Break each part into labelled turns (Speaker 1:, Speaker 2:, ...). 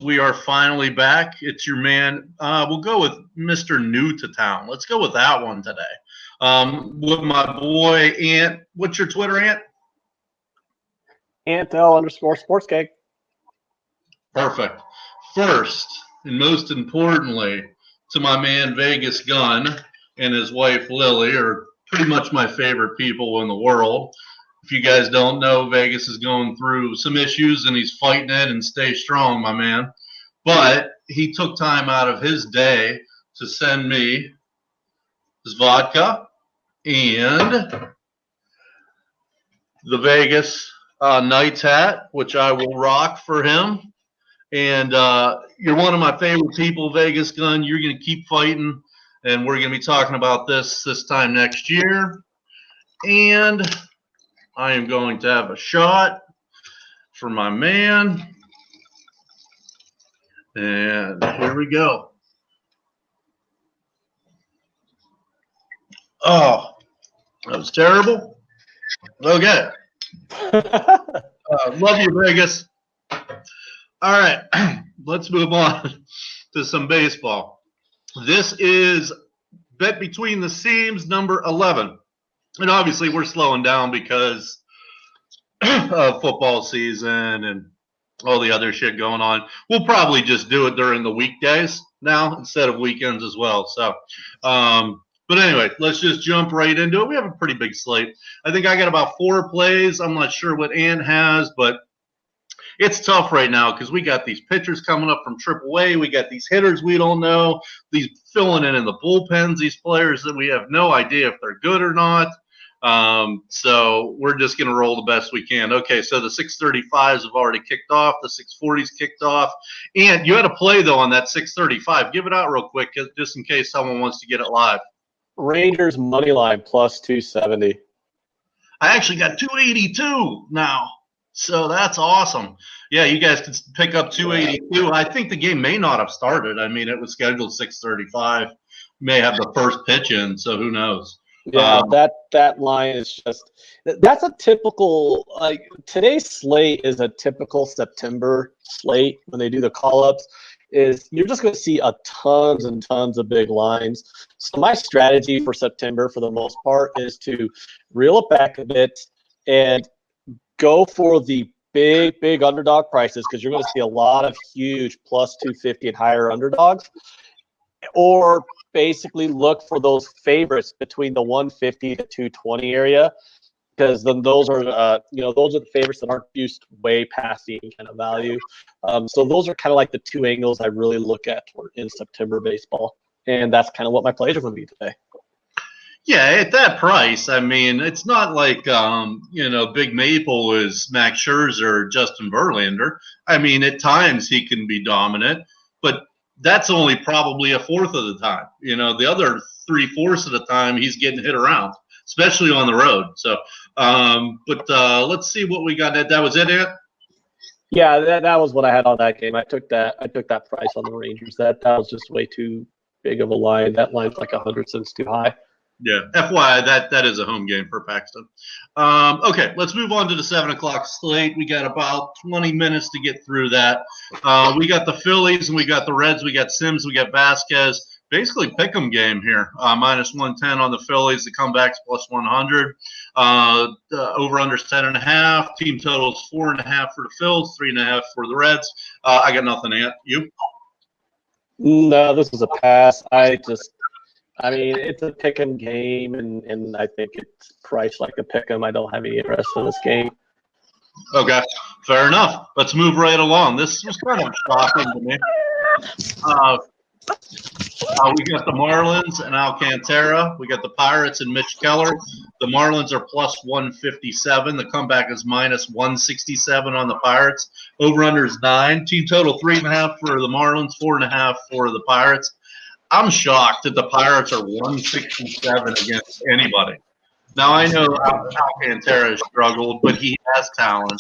Speaker 1: We are finally back. It's your man. We'll go with Mr. New to Town. Let's go with that one today. With my boy Ant. What's your Twitter, Ant?
Speaker 2: Antel_sportscake.
Speaker 1: Perfect. First, and most importantly, to my man Vegas Gunn and his wife Lily are pretty much my favorite people in the world. If you guys don't know, Vegas is going through some issues and he's fighting it and stay strong, my man. But he took time out of his day to send me his vodka and the Vegas Knights hat, which I will rock for him. And you're one of my favorite people, Vegas Gun. You're going to keep fighting, and we're going to be talking about this time next year. And I am going to have a shot for my man. And here we go. Oh, that was terrible. Okay. Love you, Vegas. All right, let's move on to some baseball. This is Bet Between the Seams number 11. And obviously we're slowing down because of football season and all the other shit going on. We'll probably just do it during the weekdays now instead of weekends as well. So, but anyway, let's just jump right into it. We have a pretty big slate. I think I got about 4 plays. I'm not sure what Ant has, but it's tough right now because we got these pitchers coming up from AAA. We got these hitters we don't know. These filling in the bullpens, these players that we have no idea if they're good or not. So we're just going to roll the best we can. Okay, so the 635s have already kicked off. The 640s kicked off. And you had a play, though, on that 635. Give it out real quick just in case someone wants to get it live.
Speaker 2: Rangers money line plus 270.
Speaker 1: I actually got 282 now. So that's awesome. Yeah, you guys can pick up 282. I think the game may not have started. I mean, it was scheduled 6:35. May have the first pitch in, so who knows?
Speaker 2: Yeah, that line is just that's a typical today's slate is a typical September slate when they do the call-ups. Is you're just going to see tons and tons of big lines. So my strategy for September, for the most part, is to reel it back a bit and go for the big underdog prices because you're going to see a lot of huge plus 250 and higher underdogs, or basically look for those favorites between the 150 to 220 area because then those are those are the favorites that aren't juiced way past the kind of value. So those are kind of like the two angles I really look at in September baseball, and that's kind of what my plays are going to be today.
Speaker 1: Yeah, at that price, I mean, it's not like, Big Maple is Max Scherzer or Justin Verlander. I mean, at times he can be dominant, but that's only probably a fourth of the time. The other 3/4 of the time he's getting hit around, especially on the road. So, let's see what we got. That was it, Ant?
Speaker 2: Yeah, that was what I had on that game. I took that price on the Rangers. That was just way too big of a line. That line's like 100 cents too high.
Speaker 1: Yeah, FYI, that is a home game for Paxton. Okay, let's move on to the 7 o'clock slate. We got about 20 minutes to get through that. We got the Phillies and we got the Reds. We got Sims. We got Vasquez. Basically, pick 'em game here. Minus 110 on the Phillies. The comebacks plus 100. Over under 10.5. Team totals 4.5 for the Phils, 3.5 for the Reds. I got nothing, Ant. You?
Speaker 2: No, this is a pass. I mean, it's a pick'em game, and I think it's priced like a pick'em. I don't have any interest in this game.
Speaker 1: Okay, fair enough. Let's move right along. This was kind of shocking to me. We got the Marlins and Alcantara. We got the Pirates and Mitch Keller. The Marlins are plus 157. The comeback is minus 167 on the Pirates. Over-under is 9. Team total 3.5 for the Marlins, 4.5 for the Pirates. I'm shocked that the Pirates are 167 against anybody. Now, I know Alcantara has struggled, but he has talent.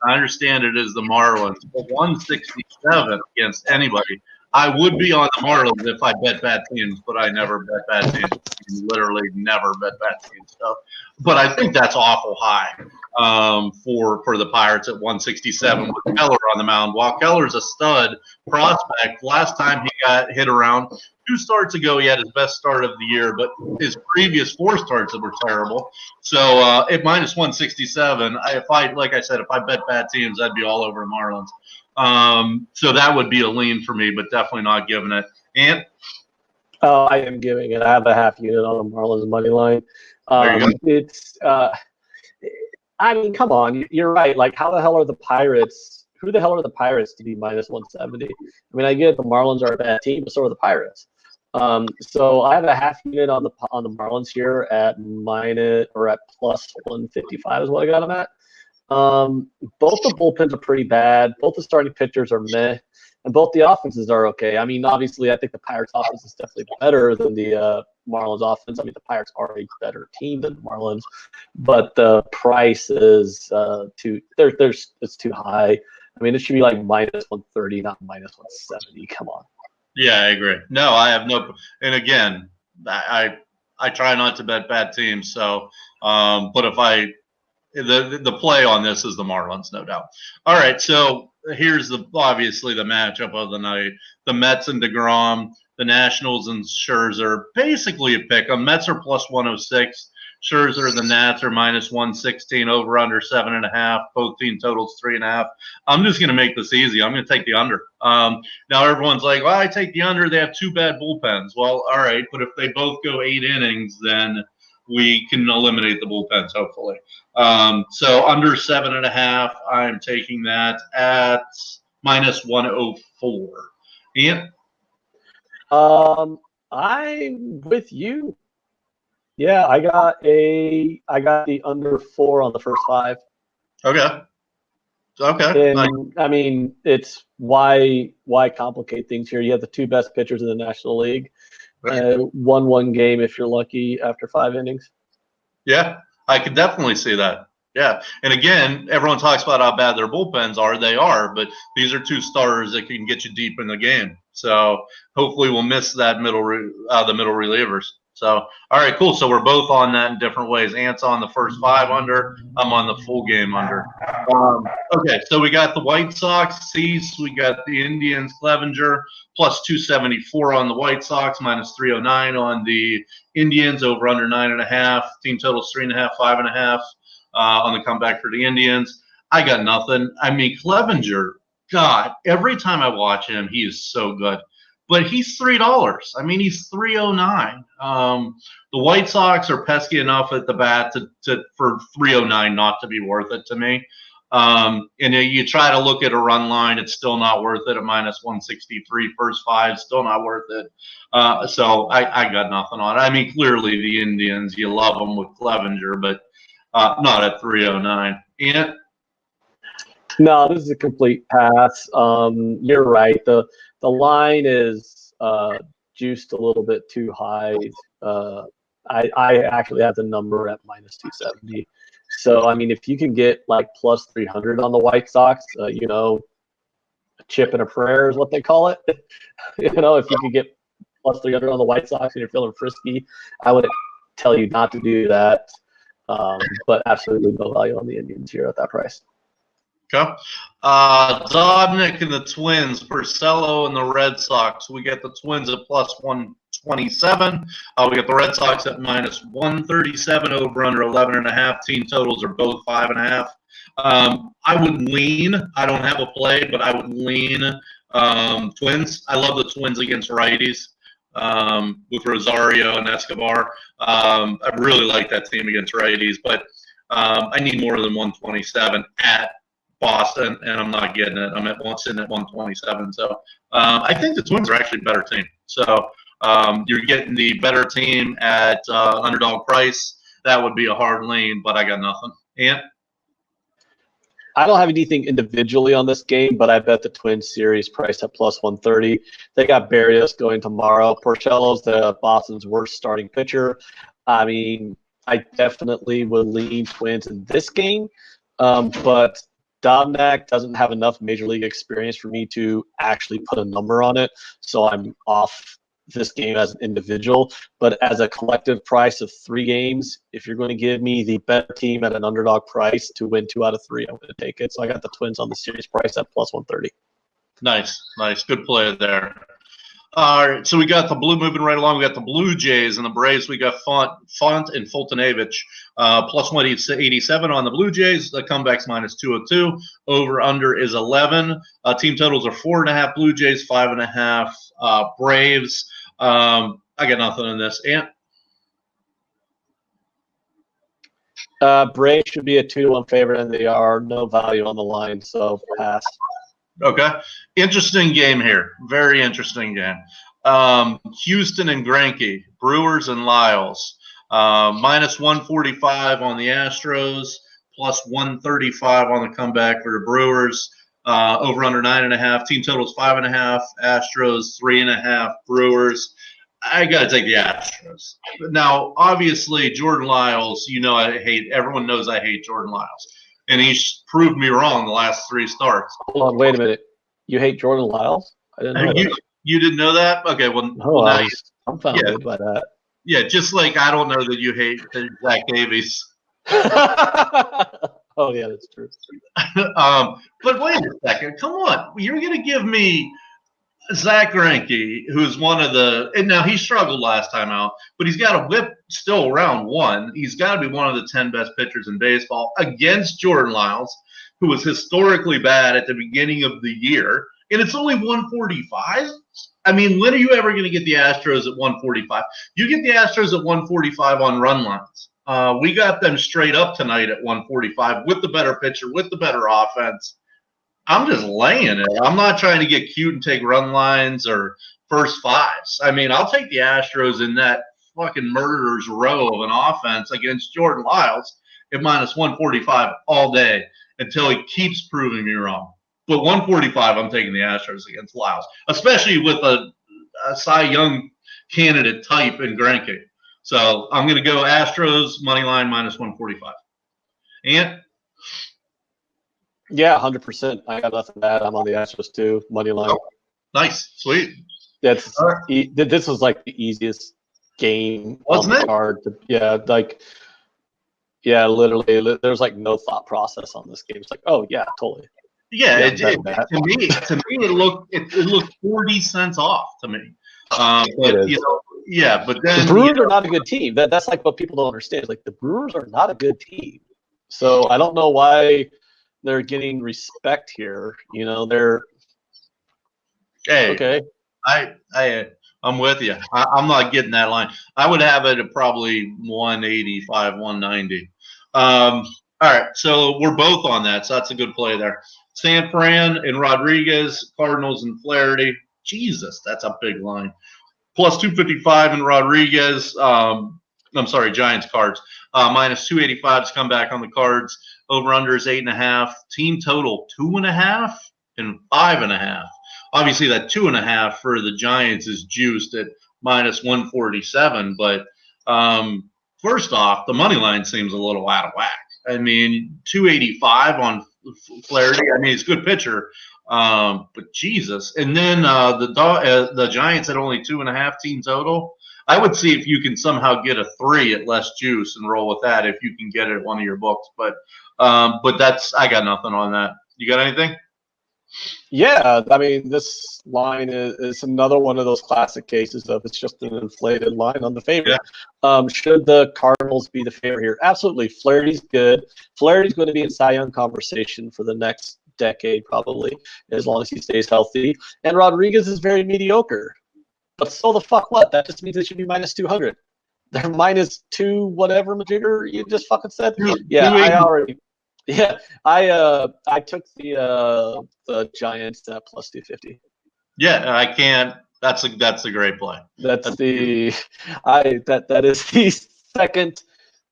Speaker 1: I understand it is the Marlins, but 167 against anybody. I would be on the Marlins if I bet bad teams, but I never bet bad teams. literally never bet bad teams. So, but I think that's awful high for the Pirates at 167 with Keller on the mound. While Keller's a stud prospect, last time he got hit around 2 starts ago, he had his best start of the year, but his previous 4 starts were terrible. So at minus 167, like I said, if I bet bad teams, I'd be all over the Marlins. So that would be a lean for me, but definitely not giving it. And
Speaker 2: Oh, I am giving it. I have a half unit on the Marlins money line.
Speaker 1: there you go.
Speaker 2: It's, I mean, come on, you're right. Like, how the hell are the Pirates? Who the hell are the Pirates to be minus 170? I mean, I get the Marlins are a bad team, but so are the Pirates. So I have a half unit on the Marlins here at minus or at plus 155 is what I got them at. Both the bullpens are pretty bad. Both the starting pitchers are meh, and both the offenses are okay. I mean, obviously, I think the Pirates' offense is definitely better than the Marlins' offense. I mean, the Pirates are a better team than the Marlins, but the price is it's too high. I mean, it should be like minus 130, not minus 170. Come on.
Speaker 1: Yeah, I agree. No, I have no. And again, I try not to bet bad teams. So, but if the play on this is the Marlins, no doubt. All right, so here's obviously the matchup of the night: the Mets and DeGrom, the Nationals and Scherzer. Basically a pick 'em. Mets are plus 106. Scherzer and the Nats are minus 116. Over under 7.5. Both team totals 3.5. I'm just going to make this easy. I'm going to take the under. Now everyone's like, well, I take the under. They have 2 bad bullpens. Well, all right, but if they both go 8 innings, then we can eliminate the bullpens, hopefully. So under 7.5, I'm taking that at minus 104. Ian?
Speaker 2: I'm with you. Yeah, I got the under 4 on the first 5.
Speaker 1: Okay. Okay.
Speaker 2: And I mean, it's why complicate things here? You have the 2 best pitchers in the National League. 1-1 game if you're lucky after 5 innings.
Speaker 1: Yeah, I could definitely see that. Yeah, and again, everyone talks about how bad their bullpens are. They are, but these are 2 starters that can get you deep in the game. So hopefully, we'll miss that the middle relievers. So all right, cool. So we're both on that in different ways. Ant's on the first 5 under. I'm on the full game under. Okay, so we got the White Sox, Cease. We got the Indians, Clevenger, plus 274 on the White Sox, minus 309 on the Indians, over under 9.5. Team totals 3.5, 5.5 on the comeback for the Indians. I got nothing. I mean, Clevenger, God, every time I watch him, he is so good. But he's $3. I mean, he's 309. The White Sox are pesky enough at the bat for 309 not to be worth it to me. And you try to look at a run line, it's still not worth it at minus 163. First 5, still not worth it. So I got nothing on it. I mean, clearly the Indians, you love them with Clevenger, but not at 309. Ian?
Speaker 2: No, this is a complete pass. You're right. The line is juiced a little bit too high. I actually have the number at minus 270. So I mean, if you can get like plus 300 on the White Sox, a chip and a prayer is what they call it. If you could get plus 300 on the White Sox and you're feeling frisky, I would tell you not to do that. But absolutely no value on the Indians here at that price.
Speaker 1: Okay. Dobnik and the Twins, Porcello and the Red Sox. We get the Twins at plus 127. We got the Red Sox at minus 137, over under 11.5. Team totals are both 5.5. I would lean, I don't have a play, but I would lean Twins. I love the Twins against righties with Rosario and Escobar. I really like that team against righties, but I need more than 127 at Boston, and I'm not getting it. I'm sitting at 127. So I think the Twins are actually a better team. So you're getting the better team at underdog price. That would be a hard lean, but I got nothing. And
Speaker 2: I don't have anything individually on this game, but I bet the Twins series priced at plus 130. They got Barrios going tomorrow. Porcello's the Boston's worst starting pitcher. I mean, I definitely would lean Twins in this game, but Domnak doesn't have enough major league experience for me to actually put a number on it, so I'm off this game as an individual, but as a collective price of 3 games, if you're going to give me the better team at an underdog price to win 2 out of 3, I'm going to take it. So I got the Twins on the series price at plus 130.
Speaker 1: Nice. Good play there. All right, so we got the blue moving right along. We got the Blue Jays and the Braves. We got Font and Fultonavich plus 187 on the Blue Jays. The comebacks minus 202. Over under is 11. Team totals are 4.5 Blue Jays, 5.5 Braves. I got nothing on this. Ant?
Speaker 2: Braves should be a 2-1 favorite, and they are no value on the line, so pass.
Speaker 1: Okay. Interesting game here. Very interesting game. Houston and Greinke, Brewers and Lyles. Minus 145 on the Astros, plus 135 on the comeback for the Brewers. Over under 9.5. Team totals 5.5. Astros 3.5. Brewers. I got to take the Astros. Now, obviously, Jordan Lyles, everyone knows I hate Jordan Lyles. And he's proved me wrong the last 3 starts.
Speaker 2: Hold on, wait a minute. You hate Jordan Lyles? I didn't know that.
Speaker 1: You didn't know that? Okay, well,
Speaker 2: now I'm founded by that.
Speaker 1: Yeah, just like I don't know that you hate Zach Davies.
Speaker 2: Oh, yeah, that's true.
Speaker 1: But wait a second. Come on. You're going to give me Zach Greinke, who's one of the – and now he struggled last time out, but he's got a whip still around 1. He's got to be one of the 10 best pitchers in baseball against Jordan Lyles, who was historically bad at the beginning of the year. And it's only 145? I mean, when are you ever going to get the Astros at 145? You get the Astros at 145 on run lines. We got them straight up tonight at 145 with the better pitcher, with the better offense. I'm just laying it. I'm not trying to get cute and take run lines or first 5s. I mean, I'll take the Astros in that fucking murderer's row of an offense against Jordan Lyles at minus 145 all day until he keeps proving me wrong. But 145, I'm taking the Astros against Lyles, especially with a Cy Young candidate type in Greinke. So I'm going to go Astros money line minus 145. Ant?
Speaker 2: Yeah, 100%. I got nothing bad. I'm on the Astros too. Money line.
Speaker 1: Oh, nice, sweet.
Speaker 2: This was like the easiest game
Speaker 1: Wasn't
Speaker 2: on the
Speaker 1: it?
Speaker 2: card. Literally, there's like no thought process on this game. It's like, oh yeah, totally.
Speaker 1: Yeah, to me, it looked 40 cents off to me. But but then
Speaker 2: the Brewers are not a good team. That's like what people don't understand. Like the Brewers are not a good team. So I don't know why they're getting respect here. They're okay.
Speaker 1: I'm with you. I'm not getting that line. I would have it at probably 185, 190. All right, so we're both on that, so that's a good play there. San Fran and Rodriguez, Cardinals and Flaherty. Jesus, that's a big line. Plus 255 in Rodriguez. I'm sorry, Giants Cards. Minus 285 to come back on the Cards. Over under is 8.5. Team total 2.5 and 5.5. Obviously, that 2.5 for the Giants is juiced at minus 147. But first off, the money line seems a little out of whack. I mean, 285 on Flaherty. I mean, he's a good pitcher, but Jesus. And then the Giants at only 2.5 team total. I would see if you can somehow get a 3 at less juice and roll with that if you can get it at one of your books. But I got nothing on that. You got anything?
Speaker 2: Yeah, I mean, this line is another one of those classic cases of it's just an inflated line on the favorite. Yeah. Should the Cardinals be the favorite here? Absolutely. Flaherty's good. Flaherty's going to be in Cy Young conversation for the next decade, probably, as long as he stays healthy. And Rodriguez is very mediocre. But so the fuck what? That just means they should be minus 200. They're minus 2 whatever, Majigger, you just fucking said? Yeah, I took the Giants at plus 250.
Speaker 1: Yeah, I can't. That's a great play.
Speaker 2: That is the second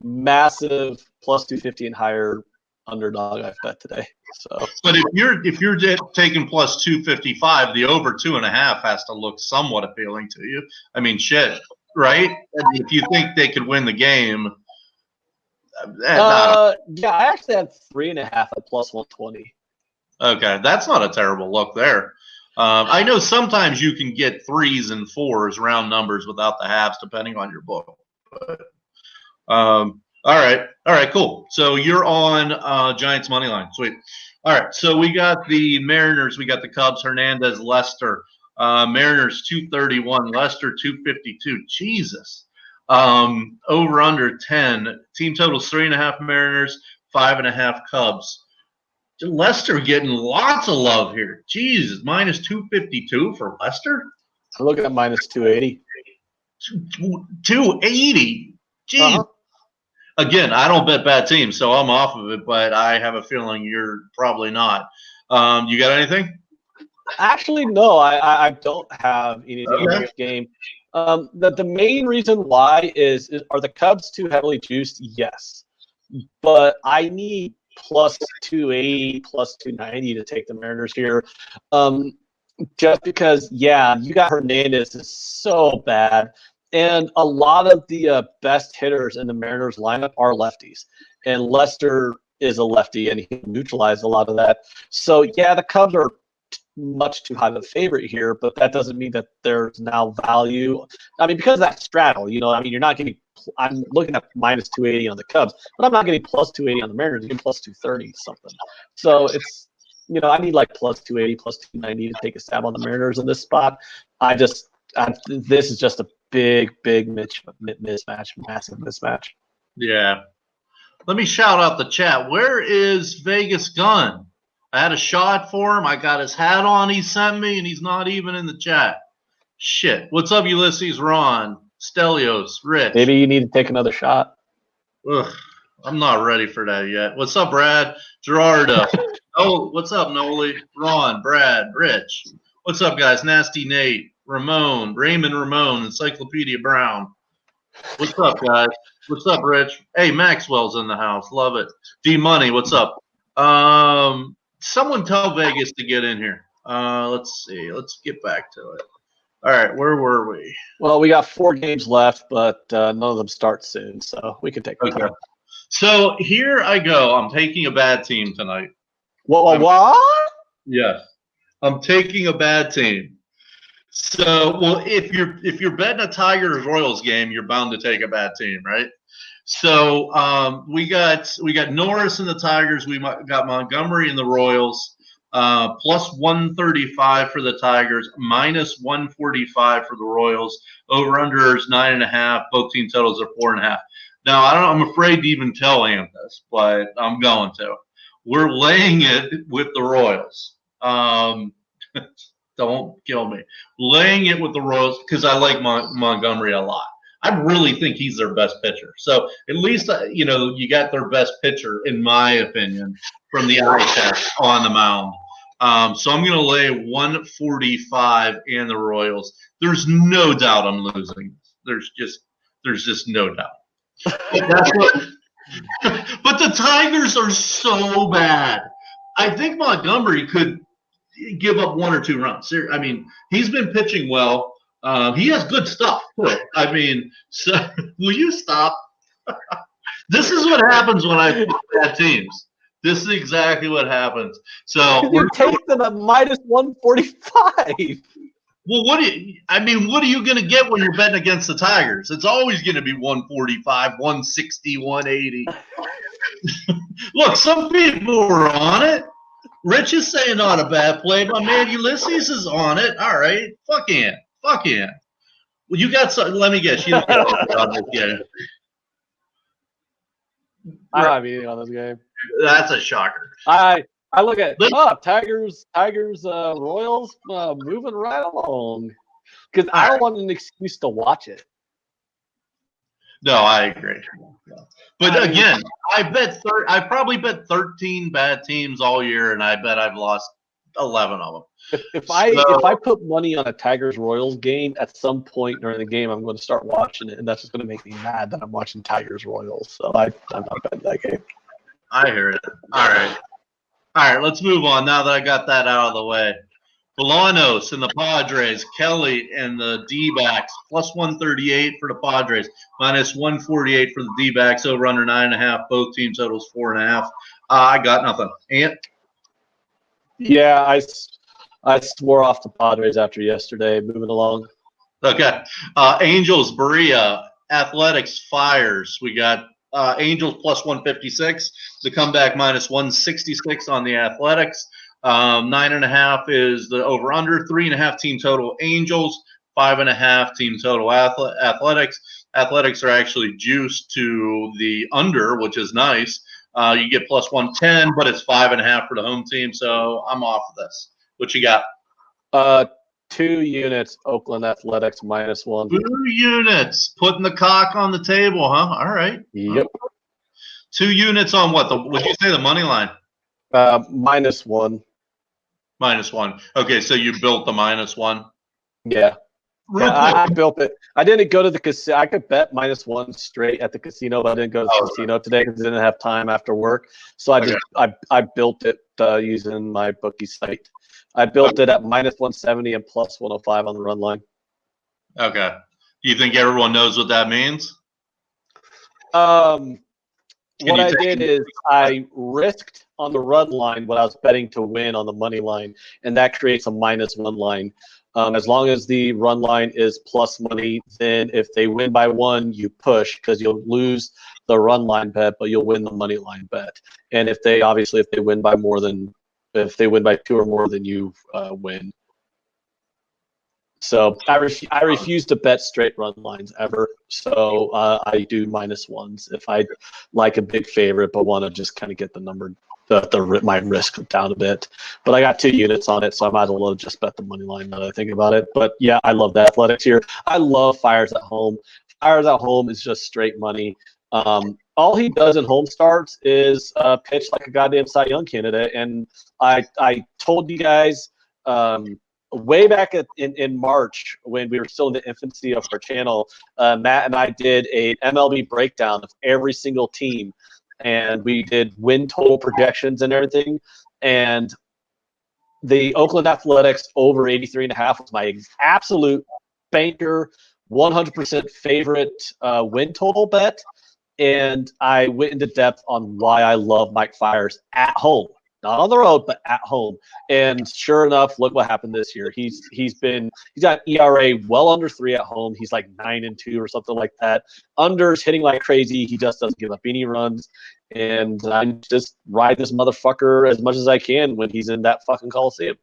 Speaker 2: massive plus 250 and higher underdog I've bet today. So,
Speaker 1: but if you're taking plus 255, the over 2.5 has to look somewhat appealing to you. I mean, shit, right? If you think they could win the game.
Speaker 2: I actually had 3.5 at plus 120.
Speaker 1: Okay, that's not a terrible look there. I know sometimes you can get 3s and 4s, round numbers, without the halves, depending on your book. But, all right, cool. So you're on Giants money line. Sweet. All right, so we got the Mariners, we got the Cubs, Hernandez, Lester. Mariners 231, Lester 252. Jesus. Over under 10. Team totals 3.5 Mariners, 5.5 Cubs. Lester getting lots of love here. Jesus, minus 252 for Lester?
Speaker 2: I'm looking at minus 280.
Speaker 1: 280. Jeez. Again, I don't bet bad teams, so I'm off of it, but I have a feeling you're probably not. You got anything?
Speaker 2: Actually, no, I don't have anything on this game. The main reason why is are the Cubs too heavily juiced? Yes. But I need plus 280, plus 290 to take the Mariners here. Just because, yeah, you got Hernandez is so bad. And a lot of the best hitters in the Mariners lineup are lefties. And Lester is a lefty, and he neutralized a lot of that. So, yeah, the Cubs are much too high of a favorite here, but that doesn't mean that there's now value. I mean, because of that straddle, you're not getting – I'm looking at minus 280 on the Cubs, but I'm not getting plus 280 on the Mariners. I'm getting plus 230 something. So it's – I need like plus 280, plus 290 to take a stab on the Mariners in this spot. This is just a big mismatch, massive mismatch.
Speaker 1: Yeah. Let me shout out the chat. Where is Vegas Gun? I had a shot for him. I got his hat on he sent me, and he's not even in the chat. Shit. What's up, Ulysses, Ron, Stelios, Rich?
Speaker 2: Maybe you need to take another shot.
Speaker 1: Ugh, I'm not ready for that yet. What's up, Brad? Gerardo. Oh, what's up, Noli? Ron, Brad, Rich. What's up, guys? Nasty Nate, Ramon, Raymond Ramon, Encyclopedia Brown. What's up, guys? What's up, Rich? Hey, Maxwell's in the house. Love it. D Money, what's up? Someone tell Vegas to get in here. Let's see. Let's get back to it. All right, where were we?
Speaker 2: Well, we got 4 games left, but none of them start soon, so we can take them.
Speaker 1: Okay. So here I go. I'm taking a bad team tonight.
Speaker 2: What?
Speaker 1: Yes, I'm taking a bad team. So, well, if you're betting a Tigers Royals game, you're bound to take a bad team, right? So we got Norris in the Tigers. We got Montgomery in the Royals. Plus 135 for the Tigers, minus 145 for the Royals. Over under is 9.5. Both team totals are 4.5. Now I'm afraid to even tell Ant this, but I'm going to. We're laying it with the Royals. Don't kill me. Laying it with the Royals because I like Montgomery a lot. I really think he's their best pitcher. So at least, you got their best pitcher, in my opinion, from the eye test on the mound. So I'm going to lay 145 in the Royals. There's no doubt I'm losing. There's just no doubt. But the Tigers are so bad. I think Montgomery could give up 1 or 2 runs. I mean, he's been pitching well. He has good stuff too. I mean, so will you stop? This is what happens when I pick bad teams. This is exactly what happens. So
Speaker 2: you take them at minus 145.
Speaker 1: Well, what are you going to get when you're betting against the Tigers? It's always going to be 145, 160, 180. Look, some people are on it. Rich is saying not a bad play. My man Ulysses is on it. All right. Fuck in. Well, you got some. Let me guess. You don't get on this game.
Speaker 2: I don't have anything on this game.
Speaker 1: That's a shocker.
Speaker 2: I look at Tigers, Royals moving right along because I don't want an excuse to watch it.
Speaker 1: No, I agree. But again, I probably bet 13 bad teams all year, and I bet I've lost 11 of them.
Speaker 2: If I put money on a Tigers Royals game, at some point during the game, I'm going to start watching it, and that's just going to make me mad that I'm watching Tigers Royals. So I'm not betting that game.
Speaker 1: I hear it. All right. Let's move on now that I got that out of the way. Bolanos and the Padres, Kelly and the D-backs, plus 138 for the Padres, minus 148 for the D-backs, over under 9.5. Both team totals 4.5. I got nothing. Ant?
Speaker 2: Yeah, I swore off the Padres after yesterday. Moving along.
Speaker 1: Okay. Angels, Berea, Athletics, Fires. We got Angels plus 156. The comeback minus 166 on the Athletics. 9.5 is the over under. 3.5 team total Angels. 5.5 team total Athletics. Athletics are actually juiced to the under, which is nice. You get plus 110, but it's 5.5 for the home team. So I'm off of this. What you got?
Speaker 2: 2 units, Oakland Athletics -1.
Speaker 1: 2 units, putting the cock on the table, huh? All right.
Speaker 2: Yep.
Speaker 1: 2 units on what? Would you say the money line?
Speaker 2: -1.
Speaker 1: -1. Okay, so you built the -1.
Speaker 2: Yeah.
Speaker 1: Real
Speaker 2: Yeah,
Speaker 1: quick.
Speaker 2: I built it. I didn't go to the casino. I could bet -1 straight at the casino, but I didn't go to the casino today because I didn't have time after work. So I built it using my bookie site. I built it at -170 and plus 105 on the run line.
Speaker 1: Okay. Do you think everyone knows what that means?
Speaker 2: What I did is I risked on the run line what I was betting to win on the money line, and that creates a -1 line. As long as the run line is plus money, then if they win by 1, you push because you'll lose the run line bet, but you'll win the money line bet. And if they win by 2 or more, then you win. So I refuse to bet straight run lines ever. So I do -1s if I like a big favorite but want to just kind of get the number, my risk down a bit. But I got 2 units on it, so I might as well just bet the money line now that I think about it. But yeah, I love the Athletics here. I love Fires at home. Fires at home is just straight money. All he does in home starts is pitch like a goddamn Cy Young candidate. And I told you guys. Way back in March when we were still in the infancy of our channel, Matt and I did a MLB breakdown of every single team, and we did win total projections and everything. And the Oakland Athletics over 83.5 was my absolute banker, 100% favorite win total bet. And I went into depth on why I love Mike Fiers at home. Not on the road, but at home. And sure enough, look what happened this year. He's got ERA well under 3 at home. He's like 9-2 or something like that. Unders hitting like crazy. He just doesn't give up any runs. And I just ride this motherfucker as much as I can when he's in that fucking Coliseum.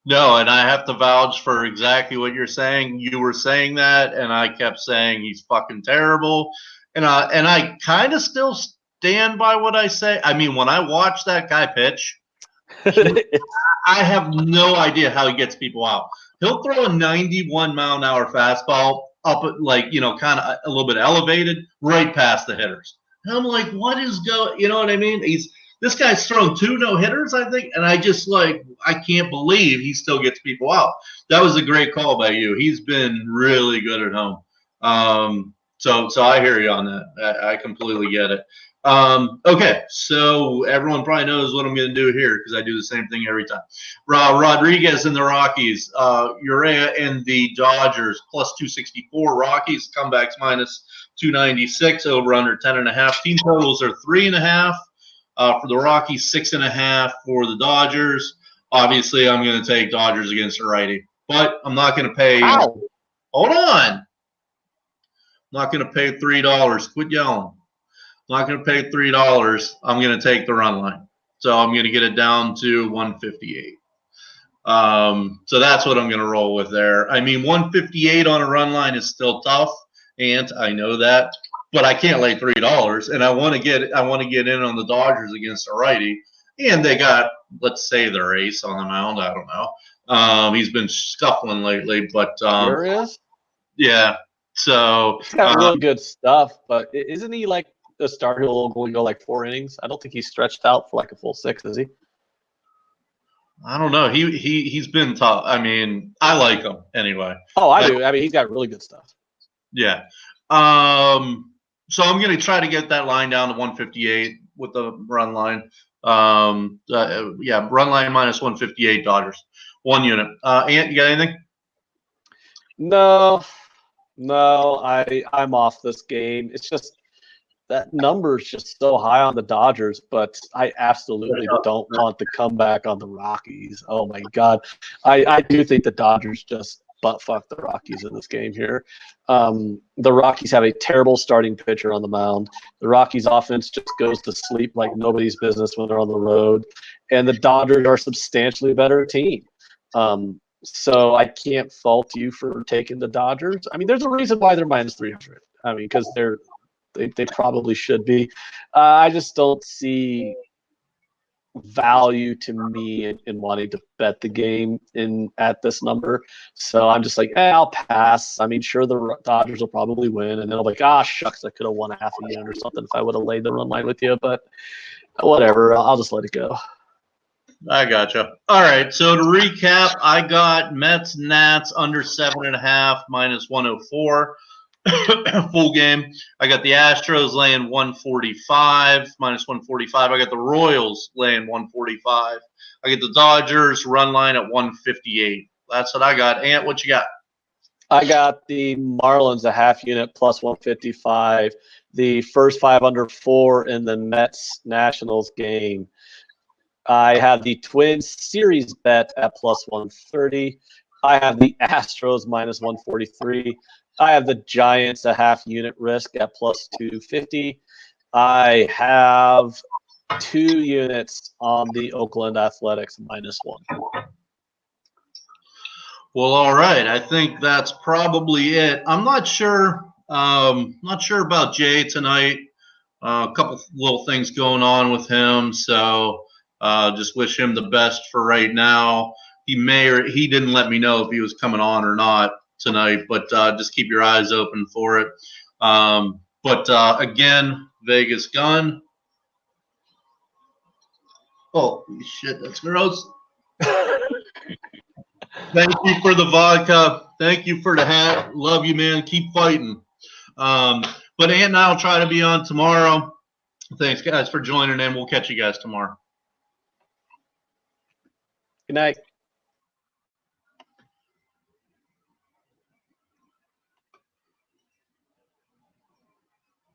Speaker 1: No, and I have to vouch for exactly what you're saying. You were saying that, and I kept saying he's fucking terrible. And I kind of still stand by what I say. I mean, when I watch that guy pitch, I have no idea how he gets people out. He'll throw a 91 mile an hour fastball up at, like, kind of a little bit elevated right past the hitters. And I'm like, what is going? You know what I mean? This guy's thrown 2 no-hitters, I think, and I just I can't believe he still gets people out. That was a great call by you. He's been really good at home. So I hear you on that. I completely get it. Okay, so everyone probably knows what I'm going to do here because I do the same thing every time. Rodriguez and the Rockies, Urea and the Dodgers plus 264. Rockies comebacks minus 296, over under 10.5. Team totals are 3.5 for the Rockies, 6.5 for the Dodgers. Obviously, I'm going to take Dodgers against the righty, but I'm not going to pay.
Speaker 2: Ow.
Speaker 1: Hold on. I'm not going to pay $3. Quit yelling. I'm not going to pay $3. I'm going to take the run line. So I'm going to get it down to 158. So that's what I'm going to roll with there. I mean, 158 on a run line is still tough, and I know that, but I can't lay $3. And I want to get in on the Dodgers against a righty, and they got, let's say, their ace on the mound. I don't know. He's been scuffling lately, but
Speaker 2: Curious?
Speaker 1: yeah. So
Speaker 2: he's got really good stuff, but isn't he like a starter who'll go like 4 innings? I don't think he's stretched out for like a full 6, is he?
Speaker 1: I don't know. He's been tough. I mean, I like him anyway.
Speaker 2: Oh, I do. I mean, he's got really good stuff.
Speaker 1: Yeah. So I'm going to try to get that line down to 158 with the run line. Yeah, run line minus 158 Dodgers. 1 unit. Ant, you got anything?
Speaker 2: No, I'm off this game. It's just that number is just so high on the Dodgers, but I absolutely don't want the comeback on the Rockies. Oh my God. I do think the Dodgers just butt fuck the Rockies in this game here. The Rockies have a terrible starting pitcher on the mound. The Rockies offense just goes to sleep like nobody's business when they're on the road. And the Dodgers are a substantially better team. So I can't fault you for taking the Dodgers. I mean, there's a reason why they're minus 300. I mean, because they probably should be. I just don't see value to me in wanting to bet the game in at this number. So I'm just like, I'll pass. I mean, sure, the Dodgers will probably win, and then I'll be like, shucks, I could have won a half a unit or something if I would have laid the run line with you, but whatever, I'll just let it go.
Speaker 1: I gotcha. All right. So to recap, I got Mets Nats under 7.5 minus 104. Full game. I got the Astros laying 145 minus 145. I got the Royals laying 145. I get the Dodgers run line at 158. That's what I got. Ant, what you got?
Speaker 2: I got the Marlins a half unit plus 155. The first 5 under 4 in the Mets Nationals game. I have the Twins series bet at plus 130. I have the Astros minus 143. I have the Giants a half unit risk at plus 250. I have 2 units on the Oakland Athletics minus 1.
Speaker 1: Well, all right. I think that's probably it. I'm not sure. Not sure about Jay tonight. A couple little things going on with him, so just wish him the best for right now. He didn't let me know if he was coming on or not tonight, but just keep your eyes open for it. But again, Vegas Gun. Oh shit, that's gross. Thank you for the vodka. Thank you for the hat. Love you, man. Keep fighting. But Ant and I will try to be on tomorrow. Thanks, guys, for joining in. We'll catch you guys tomorrow.
Speaker 2: Good night.